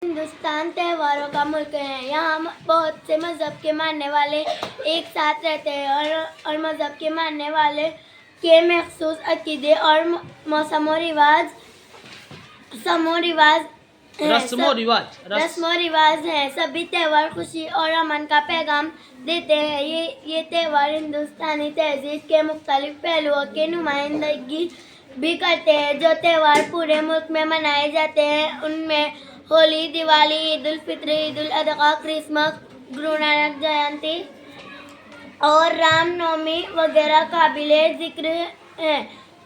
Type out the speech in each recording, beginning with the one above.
हिंदुस्तान त्योहारों का मुल्क है। यहाँ बहुत से मज़हब के मानने वाले एक साथ रहते हैं और मज़हब के मानने वाले के मखसूस अकीदे और रस्मो रिवाज हैं। सभी त्यौहार खुशी और अमन का पैगाम देते हैं। ये त्यौहार हिंदुस्तानी तहजीब के मुख्तलिफ पहलुओं की नुमाइंदगी भी करते हैं। जो त्यौहार पूरे मुल्क में मनाए जाते हैं उनमें होली, दिवाली, ईद उल फित्र, ईद उल अज़हा, क्रिसमस, गुरु नानक जयंती और रामनवमी वगैरह काबिले ज़िक्र हैं।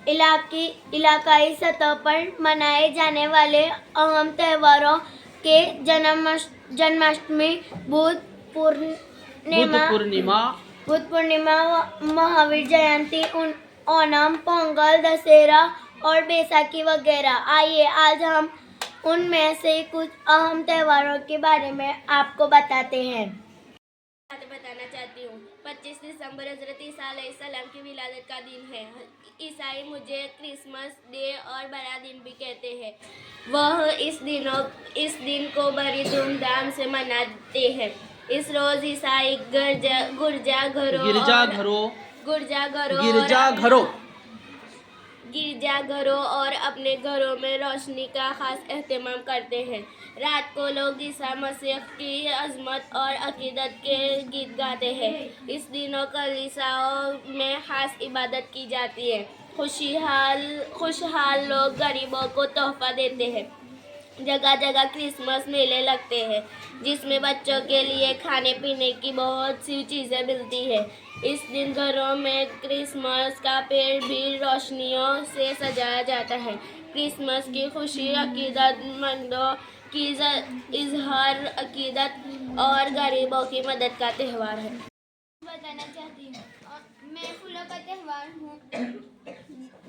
इलाकाई सतह पर मनाए जाने वाले अहम त्योहारों के जन्माष्टमी, बुद्ध पूर्णिमा, महावीर जयंती, ओणम, पोंगल, दशहरा और बैसाखी वगैरह। आइए आज हम उनमें से कुछ अहम त्योहारों के बारे में आपको बताते हैं। बताना चाहती हूँ 25 दिसंबर हज़रत ईसा अलैहिस्सलाम की विलादत का दिन है। ईसाई मुझे क्रिसमस डे और बड़ा दिन भी कहते हैं। वह इस दिन को बड़ी धूमधाम से मनाते हैं। इस रोज ईसाई गिरजाघरों और अपने घरों में रोशनी का खास एहतमाम करते हैं। रात को लोग ईसा मसीह की अज़मत और अकीदत के गीत गाते हैं। इस दिनों कलीसियाओं में खास इबादत की जाती है। खुशहाल लोग गरीबों को तोहफा देते हैं। जगह जगह क्रिसमस मेले लगते हैं जिसमें बच्चों के लिए खाने पीने की बहुत सी चीज़ें मिलती है। इस दिन घरों में क्रिसमस का पेड़ भी रोशनियों से सजाया जाता है। क्रिसमस की खुशी अकीदतमंदों की इजहार अकीदत और गरीबों की मदद का त्यौहार है। बताना चाहती हूँ मैं फूलों का त्यौहार हूँ।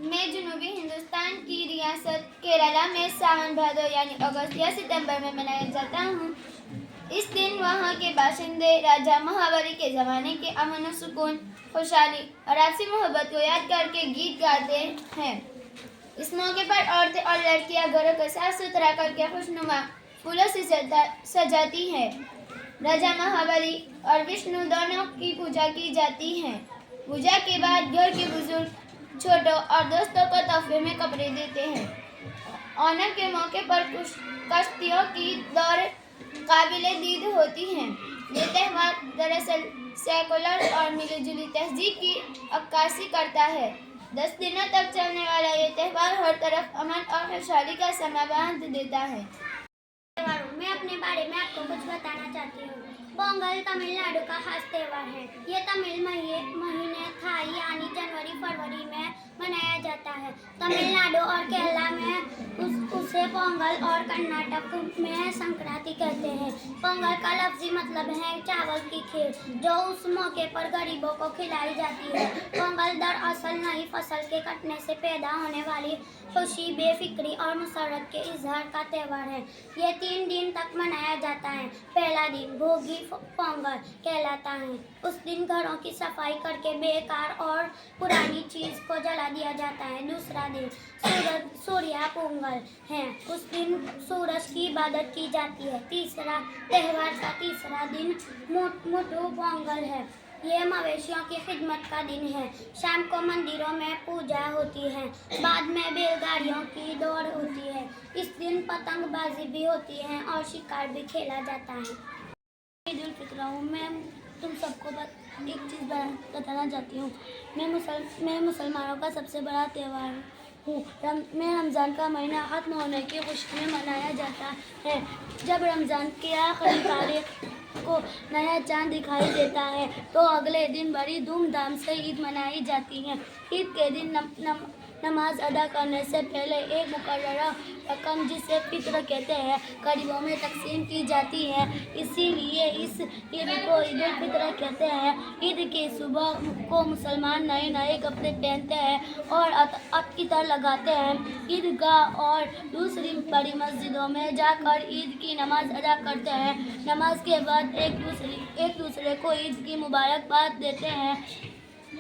मैं जनूबी हिंदुस्तान की रियासत केरला में सावन भादो यानी अगस्त या सितंबर में मनाया जाता हूँ। इस दिन वहाँ के बाशिंदे राजा महाबली के ज़माने के अमन और सुकून, खुशहाली और आपसी मोहब्बत को याद करके गीत गाते हैं। इस मौके पर औरतें और लड़कियाँ घरों को साफ सुथरा करके खुशनुमा फूलों से सजाती हैं। राजा महाबली और विष्णु दोनों की पूजा की जाती है। पूजा के बाद घर के बुजुर्ग छोटों और दोस्तों को तोहफे में कपड़े देते हैं। ओणम के मौके पर कुछ कश्तियों की दौड़ काबिले दीद होती हैं। ये त्यौहार दरअसल सेकुलर और मिलीजुली तहजीब की अक्कासी करता है। 10 दिनों तक चलने वाला ये त्यौहार हर तरफ अमन और खुशहाली का समा बांध देता है। मैं अपने बारे में आपको कुछ बताना चाहती हूँ। पोंगल तमिलनाडु का खास त्यौहार है। ये तमिल महीने थाई यानी जनवरी-फरवरी में मनाया जाता है। तमिलनाडु और केरला में उसे पोंगल और कर्नाटक में संक्रांति कहते हैं। पोंगल का लफ्जी मतलब है चावल की खीर, जो उस मौके पर गरीबों को खिलाई जाती है। पोंगल दरअसल नई फसल के कटने से पैदा होने वाली खुशी, बेफिक्री और मुसर्रत के इजहार का त्यौहार है। ये 3 दिन तक मनाया जाता है। पहला दिन भोगी पोंगल कहलाता है। उस दिन घरों की सफाई करके बेकार और पुरानी चीज को जला दिया जाता है। दूसरा दिन सूर्या पोंगल है। उस दिन सूरज की इबादत की जाती है। त्यौहार का तीसरा दिन मुट्टू पोंगल है। ये मवेशियों की खिदमत का दिन है। शाम को मंदिरों में पूजा होती है। बाद में बैलगाड़ियों की दौड़ होती है। इस दिन पतंगबाजी भी होती है और शिकार भी खेला जाता है। ईद उल फित्र हूँ। मैं तुम सबको एक चीज़ बताना चाहती हूँ। मैं मुसलमानों का सबसे बड़ा त्यौहार हूँ। मैं रमज़ान का महीना ख़त्म होने की खुशी में मनाया जाता है। जब रमज़ान की आखिरी तारीख को नया चांद दिखाई देता है तो अगले दिन बड़ी धूमधाम से ईद मनाई जाती है। ईद के दिन नमाज अदा करने से पहले एक मुकर्ररा रकम, जिसे फित्र कहते हैं, गरीबों में तकसीम की जाती है। इसीलिए इस ईद को ईद उल फित्र कहते हैं। ईद की सुबह को मुसलमान नए कपड़े पहनते हैं और अत्तर लगाते हैं। ईदगाह और दूसरी बड़ी मस्जिदों में जाकर ईद की नमाज अदा करते हैं। नमाज के बाद एक दूसरे को ईद की मुबारकबाद देते हैं।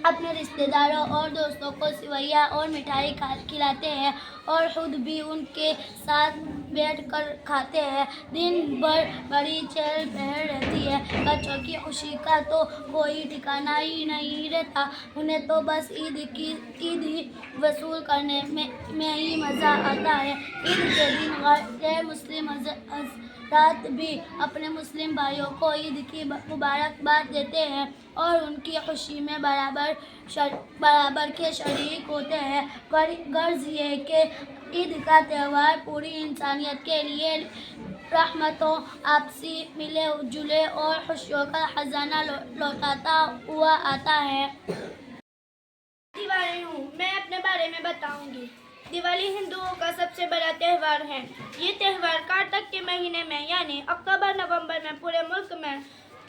अपने रिश्तेदारों और दोस्तों को सेवइयाँ और मिठाई खिलाते हैं और खुद भी उनके साथ बैठकर खाते हैं। दिन भर बड़ी चहल पहल रहती है। बच्चों की खुशी का तो कोई ठिकाना ही नहीं रहता। उन्हें तो बस ईद ही वसूल करने में ही मज़ा आता है। ईद के दिन गैर मुस्लिम हज़रात भी अपने मुस्लिम भाइयों को ईद की मुबारकबाद देते हैं और उनकी खुशी में बराबर के शरीक होते हैं। गर्ज ये है कि ईद का त्यौहार पूरी इंसानियत के लिए रहमतों, आपसी मिले जुले और खुशियों का खजाना लौटाता हुआ आता है। दिवाली हूँ, मैं अपने बारे में बताऊंगी। दिवाली हिंदुओं का सबसे बड़ा त्यौहार है। ये त्यौहार कार्तिक के महीने में यानी अक्टूबर नवंबर में पूरे मुल्क में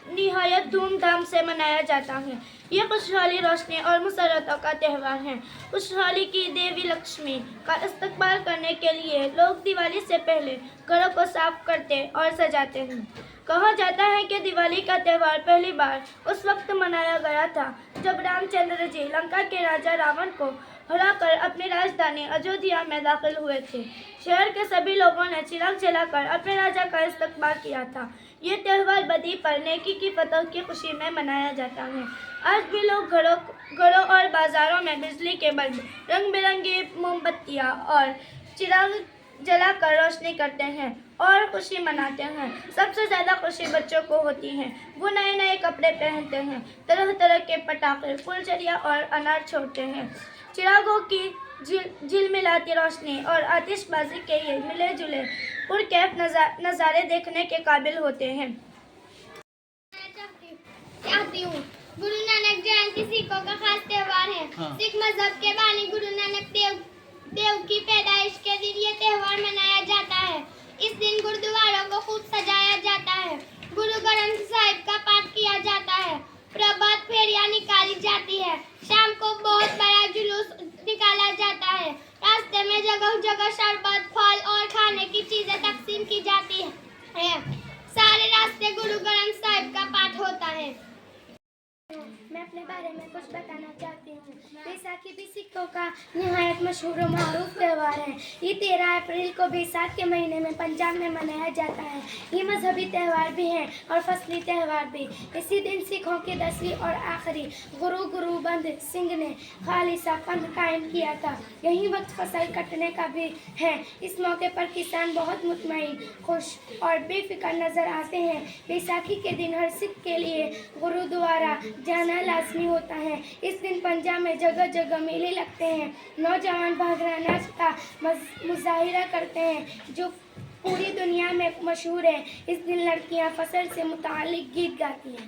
निहायत धूमधाम से मनाया जाता है। ये खुशहाली, रोशनी और मुसर्रतों का त्यौहार है। खुशहाली की देवी लक्ष्मी का इस्तकबाल करने के लिए लोग दिवाली से पहले घरों को साफ करते और सजाते हैं। कहा जाता है कि दिवाली का त्यौहार पहली बार उस वक्त मनाया गया था जब रामचंद्र जी लंका के राजा रावण को हराकर अपनी राजधानी अयोध्या में दाखिल हुए थे। शहर के सभी लोगों ने चिराग जलाकर अपने राजा का इस्तकबाल किया था। ये त्यौहार बदी पर नेकी की फतह की खुशी में मनाया जाता है। आज भी लोग घरों और बाजारों में बिजली के बल्ब, रंग बिरंगी मोमबत्तियाँ और चिराग जलाकर रोशनी करते हैं और खुशी मनाते हैं। सबसे ज़्यादा खुशी बच्चों को होती है। वो नए नए कपड़े पहनते हैं, तरह तरह के पटाखे, फुलझड़ियाँ और अनार छोड़ते हैं। चिरागों की झिलमिलाती रोशनी और आतिशबाजी के ये मिले जुले पुरकैफ नज़ारे देखने के काबिल होते हैं। चाहती हूँ। गुरु नानक जयंती सिखों का खास त्यौहार है। सिख मजहब के बानी गुरु नानक देव की पैदाइश के दिन ये त्यौहार मनाया जाता है। इस दिन गुरुद्वारों को खूब सजाया जाता है। गुरु ग्रंथ साहिब का पाठ किया जाता है। प्रभात फेरियां निकाली जाती है। शाम को बहुत बड़ा जुलूस निकाला जाता है। रास्ते में जगह जगह शरबत, फल और खाने की चीजें तकसीम की जाती है। सारे रास्ते गुरु ग्रंथ साहिब का पाठ होता है। मैं अपने बारे में कुछ बताना चाहती हूँ। बैसाखी भी सिखों का निहायत मशहूर और मारूफ त्यौहार है। ये 13 अप्रैल को बैसाख के महीने में पंजाब में मनाया जाता है। ये मजहबी त्यौहार भी है और फसली त्यौहार भी। इसी दिन सिखों के 10वीं और आखिरी गुरु गोबिंद सिंह ने खालिसा पंथ कायम किया था। यही वक्त फसल कटने का भी है। इस मौके पर किसान बहुत मुतमईन, खुश और बेफिक्र नजर आते हैं। बैसाखी के दिन हर सिख के लिए गुरुद्वारा जाना लाजमी होता है। इस दिन पंजाब में जगह जगह मेले लगते हैं। नौजवान भांगड़ा नाच का मुजाहिरा करते हैं जो पूरी दुनिया में मशहूर है। इस दिन लड़कियां फसल से मुताल्लिक गीत गाती हैं।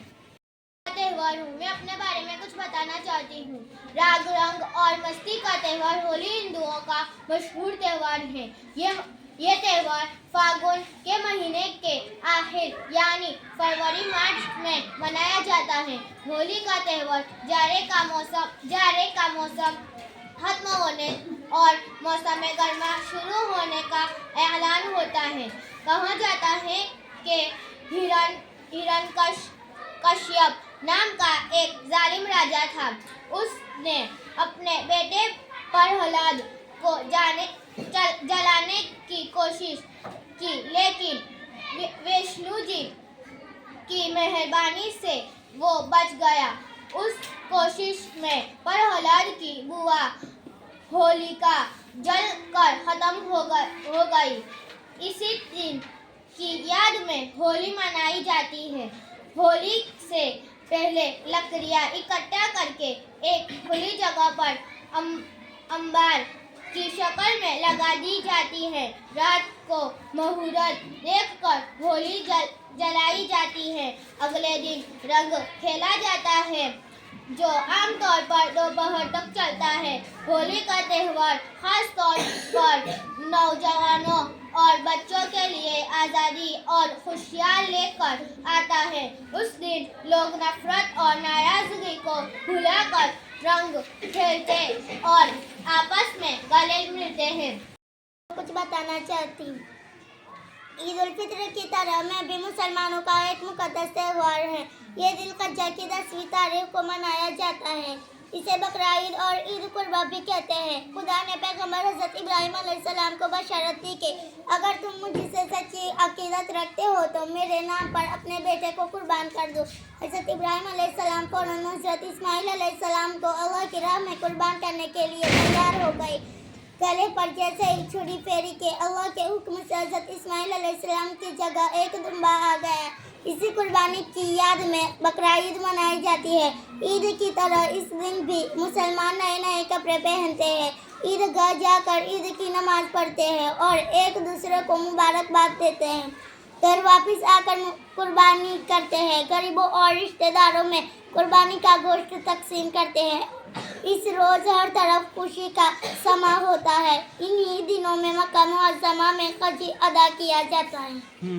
त्यौहार हूँ, मैं अपने बारे में कुछ बताना चाहती हूँ। राग, रंग और मस्ती का त्यौहार होली हिंदुओं का मशहूर त्यौहार है। ये त्यौहार फागुन के महीने के आखिर यानी फरवरी मार्च में मनाया जाता है। होली का त्यौहार जाड़े का मौसम खत्म होने और मौसम गर्मा शुरू होने का ऐलान होता है। कहा जाता है कि हिरण्यकश्यप नाम का एक जालिम राजा था। उसने अपने बेटे प्रहलाद को जलाने की कोशिश की, लेकिन विष्णु जी की मेहरबानी से वो बच गया। उस कोशिश में प्रहलाद की बुआ होलिका जल कर खत्म हो गई। इसी दिन की याद में होली मनाई जाती है। होली से पहले लकड़ियाँ इकट्ठा करके एक खुली जगह पर अंबार की शक्ल में लगा दी जाती है। रात को मुहूर्त देखकर होली जलाई जाती है। अगले दिन रंग खेला जाता है जो आमतौर पर दोपहर तक चलता है। होली का त्यौहार खास तौर पर नौजवानों और बच्चों के लिए आज़ादी और खुशियाँ लेकर आता है। उस दिन लोग नफरत और नाराजगी को भुलाकर रंग खेलते और आपस में गले मिलते हैं। कुछ बताना चाहती हूँ। ईद उल फित्र की तरह मैं भी मुसलमानों का एक मुकद्दस त्यौहार है। ये ज़िलक़अदा की 10वीं तारीख को मनाया जाता है। इसे बकरा ईद और ईद कुर्बा भी कहते हैं। खुदा ने पैगंबर हज़रत इब्राहीम अलैहिस्सलाम को बशारत दी कि अगर तुम मुझसे सच्ची अकीदत रखते हो तो मेरे नाम पर अपने बेटे को कुर्बान कर दो। हज़रत इब्राहीम अलैहिस्सलाम फ़ौरन हज़रत इस्माईल अलैहिस्सलाम को अल्लाह की राह में कुर्बान करने के लिए तैयार हो गए। गले पर जैसे ही छुरी फेरी के अल्लाह के हुक्म से हज़रत इस्माईल अलैहिस्सलाम की जगह एक दुम्बा आ गया। इसी कुर्बानी की याद में बकरा ईद मनाई जाती है। ईद की तरह इस दिन भी मुसलमान नए नए कपड़े पहनते हैं, ईदगाह जाकर ईद की नमाज पढ़ते हैं और एक दूसरे को मुबारकबाद देते हैं। घर वापस आकर कुर्बानी करते हैं। गरीबों और रिश्तेदारों में कुर्बानी का गोश्त तकसीम करते हैं। इस रोज़ हर तरफ खुशी का समा होता है। इन्हीं दिनों में मक्का मुअज़्ज़मा में हज अदा किया जाता है।